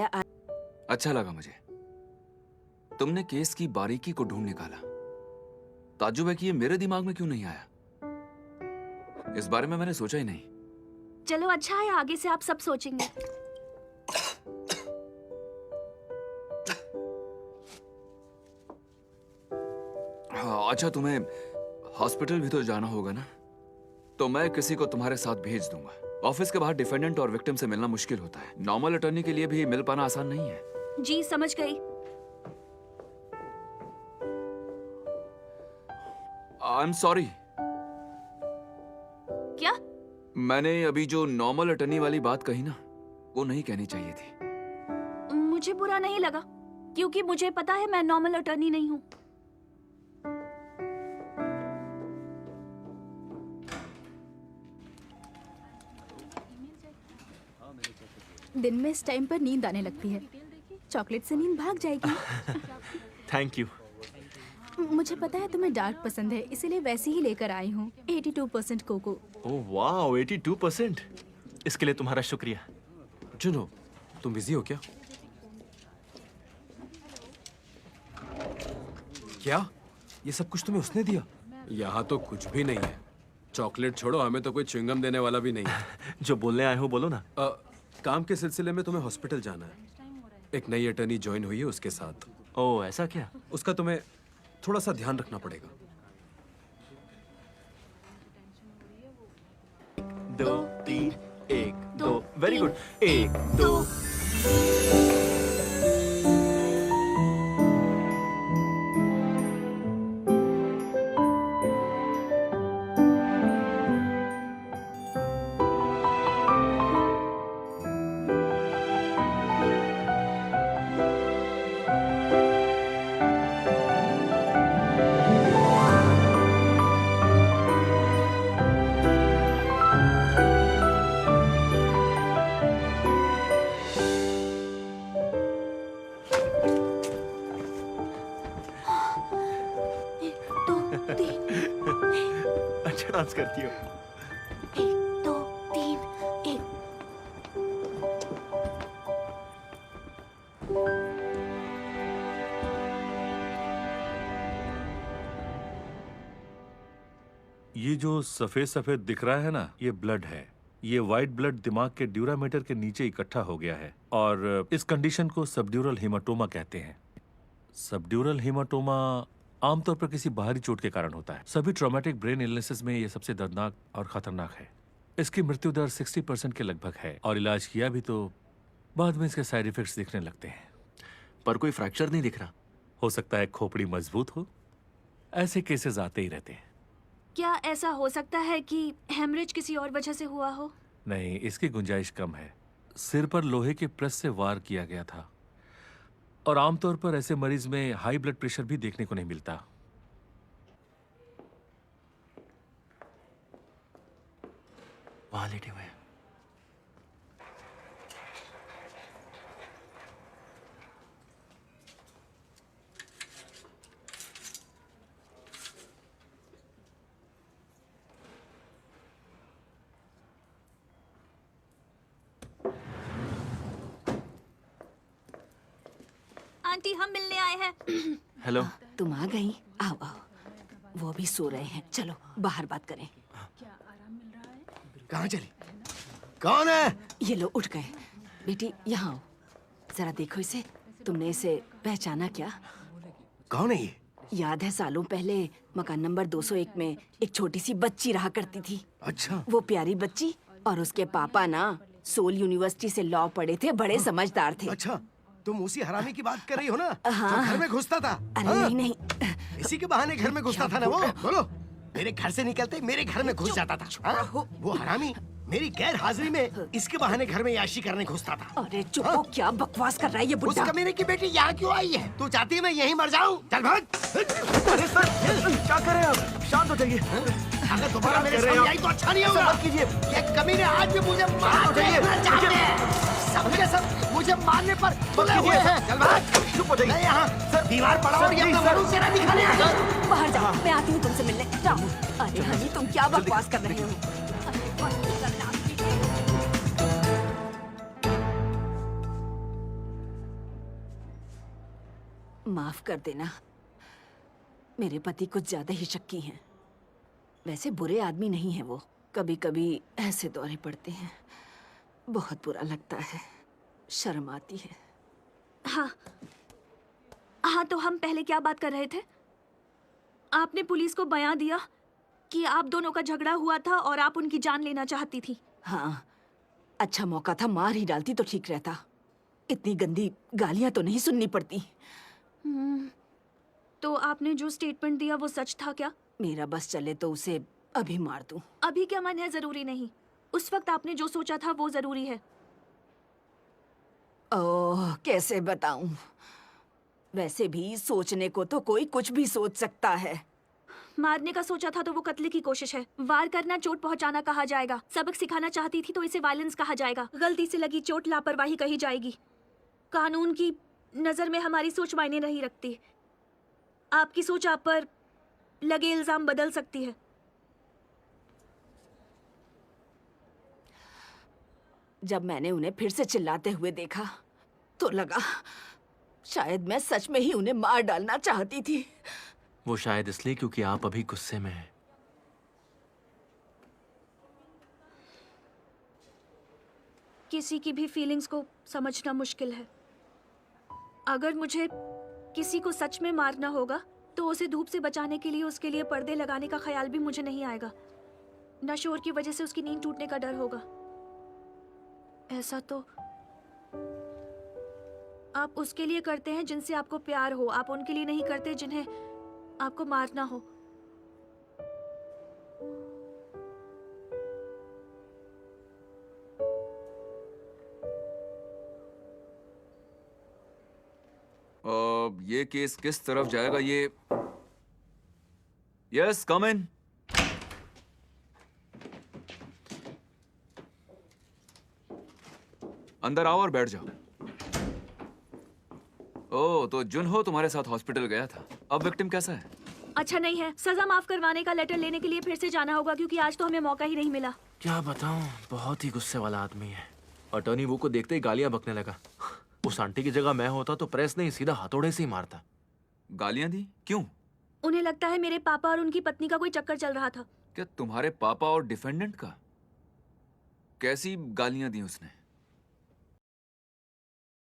अच्छा लगा मुझे। तुमने केस की बारीकी को ढूंढ निकाला। ताज्जुब है कि ये मेरे दिमाग में क्यों नहीं आया। इस बारे में मैंने सोचा ही नहीं। चलो अच्छा है, आगे से आप सब सोचेंगे। हाँ, अच्छा तुम्हें हॉस्पिटल भी तो जाना होगा ना, तो मैं किसी को तुम्हारे साथ भेज दूंगा। ऑफिस के बाहर डिफेंडेंट और विक्टिम से मिलना मुश्किल होता है। नॉर्मल अटॉर्नी के लिए भी मिल पाना आसान नहीं है। जी समझ गई। I am sorry. क्या? मैंने अभी जो नॉर्मल अटॉर्नी वाली बात कही ना, वो नहीं कहनी चाहिए थी। मुझे बुरा नहीं लगा, क्योंकि मुझे पता है मैं नॉर्मल अटॉर्नी नहीं हूँ। दिन में इस टाइम पर नींद आने लगती है। चॉकलेट से नींद भाग जाएगी। Thank you. मुझे पता है तुम्हें डार्क पसंद है, इसीलिए वैसे ही लेकर आई हूँ। 82% कोको। ओह वाह, 82%। इसके लिए तुम्हारा शुक्रिया। जुनो, तुम बिजी हो क्या? क्या? ये सब कुछ तुम्हें उसने दिया? यहाँ तो कुछ भी नहीं है। चॉकलेट छोड़ो, हमें तो कोई च्युइंगम देने वाला भी नहीं है। जो बोलने आए हो बोलो ना। काम के सिलसिले में तुम्हें हॉस्पिटल जाना है। एक नई अटर्नी ज्वाइन हुई है उसके साथ। ओह ऐसा क्या? उसका तुम्हें थोड़ा सा ध्यान रखना पड़ेगा। 2 3 1 2। Very good. 1 2। अच्छा डांस करती हो। 1 2 3 1। ये जो सफेद सफेद दिख रहा है ना, ये ब्लड है। ये व्हाइट ब्लड दिमाग के ड्यूरामीटर के नीचे इकट्ठा हो गया है और इस कंडीशन को सबड्यूरल हेमाटोमा कहते हैं। सबड्यूरल हेमाटोमा आमतौर पर किसी बाहरी चोट के कारण होता है। सभी ट्रॉमेटिक ब्रेन इलनेसेस में ये सबसे दर्दनाक और खतरनाक है। इसकी मृत्यु दर 60% के लगभग है और इलाज किया भी तो बाद में इसके साइड इफेक्ट्स दिखने लगते हैं। पर कोई फ्रैक्चर नहीं दिख रहा। हो सकता है खोपड़ी मजबूत हो। ऐसे केसेस आते ही रहते हैं। क्या ऐसा हो सकता है कि हेमरेज किसी और वजह से हुआ हो? नहीं, इसकी गुंजाइश कम है। सिर पर लोहे के प्रेस से वार किया गया था और आमतौर पर ऐसे मरीज में हाई ब्लड प्रेशर भी देखने को नहीं मिलता। वहां लेटे हुए हैं। आंटी हम मिलने आए हैं। हेलो। तुम आ गई? आओ आओ। वो भी सो रहे हैं, चलो बाहर बात करें। कहाँ चली? कौन है? ये लो उठ गए। बेटी यहाँ आओ, जरा देखो इसे। तुमने इसे पहचाना क्या? कौन है ये? याद है सालों पहले मकान नंबर 201 में एक छोटी सी बच्ची रहा करती थी। अच्छा। वो प्यारी बच्ची और उसके पापा ना सोल यूनिवर्सिटी से लॉ पढ़े थे, बड़े समझदार थे। अच्छा, तुम उसी हरामी की बात कर रही हो ना? हाँ। जो घर में घुसता था। अरे हाँ? नहीं नहीं, इसी के बहाने घर में घुसता था ना वो। बोलो, मेरे घर से निकलते मेरे घर में घुस जाता था। हाँ? वो हरामी मेरी गैर हाजिरी में इसके बहाने घर में याशी करने घुसता था। अरे चुप हो, क्या बकवास कर रहा है ये उस बुड्ढा। कमीने की बेटी यहाँ क्यों आई है? तू चाहती है मैं यहीं मर जाऊं? चल भाग। अरे सर क्या कर रहे हैं आप? शांत हो जाइए। अगर दोबारा मेरे सामने आई तो अच्छा नहीं होगा। कीजिए, ये कमीने आज भी मुझे मारना चाहते हैं। सबके सब मुझे मारने पर तुले हुए हैं। चल भाग। चुप हो जाइए। मैं यहाँ सर दीवार पड़ा और ये अपना मुंह चेहरा दिखाने आ गया। बाहर जाओ, मैं आती हूँ तुमसे मिलने। जाओ। अरे हनी तुम क्या बकवास कर रहे हो? माफ कर देना, मेरे पति कुछ ज्यादा ही शक्की हैं। वैसे बुरे आदमी नहीं है वो, कभी कभी ऐसे दौरे पड़ते हैं, बहुत बुरा लगता है, शर्म आती है। हाँ हाँ, तो हम पहले क्या बात कर रहे थे? आपने पुलिस को बयान दिया कि आप दोनों का झगड़ा हुआ था और आप उनकी जान लेना चाहती थी। हाँ, अच्छा मौका था, मार ही डालती तो ठीक रहता। इतनी गंदी गालियां तो नहीं सुननी पड़ती। तो आपने जो स्टेटमेंट दिया वो सच था क्या? मेरा बस चले तो उसे अभी मार दूं। अभी क्या मन है जरूरी नहीं, उस वक्त आपने जो सोचा था वो जरूरी है। ओह, कैसे बताऊं? वैसे भी सोचने को तो कोई कुछ भी सोच सकता है। मारने का सोचा था तो वो कत्ले की कोशिश है। वार करना चोट पहुंचाना कहा जाएगा। सबक सिखाना चाहती थी तो इसे वायलेंस कहा जाएगा। गलती से लगी चोट लापरवाही कही जाएगी। कानून की नजर में हमारी सोच मायने नहीं रखती। आपकी सोच आप पर लगे इल्जाम बदल सकती है। जब मैंने उन्हें फिर से चिल्लाते हुए देखा तो लगा शायद मैं सच में ही उन्हें मार डालना चाहती थी। वो शायद इसलिए क्योंकि आप अभी गुस्से में हैं। किसी की भी फीलिंग्स को समझना मुश्किल है। अगर मुझे किसी को सच में मारना होगा तो उसे धूप से बचाने के लिए उसके लिए पर्दे लगाने का ख्याल भी मुझे नहीं आएगा। न शोर की वजह से उसकी नींद टूटने का डर होगा। ऐसा तो आप उसके लिए करते हैं जिनसे आपको प्यार हो। आप उनके लिए नहीं करते जिन्हें आपको मारना हो। ये केस किस तरफ जाएगा? ये यस, कम इन। अंदर आओ और बैठ जाओ। ओह, तो जुनहो तुम्हारे साथ हॉस्पिटल गया था। अब विक्टिम कैसा है? अच्छा नहीं है। सजा माफ करवाने का लेटर लेने के लिए फिर से जाना होगा क्योंकि आज तो हमें मौका ही नहीं मिला। क्या बताऊं, बहुत ही गुस्से वाला आदमी है। अटॉर्नी वो को देखते ही गालियां बकने लगा। उस आंटी की जगह मैं होता तो प्रेस नहीं, सीधा हथौड़े से ही मारता। गालियां दी? क्यों? उन्हें लगता है मेरे पापा और उनकी पत्नी का कोई चक्कर चल रहा था। क्या तुम्हारे पापा और डिफेंडेंट का? कैसी गालियां दी उसने?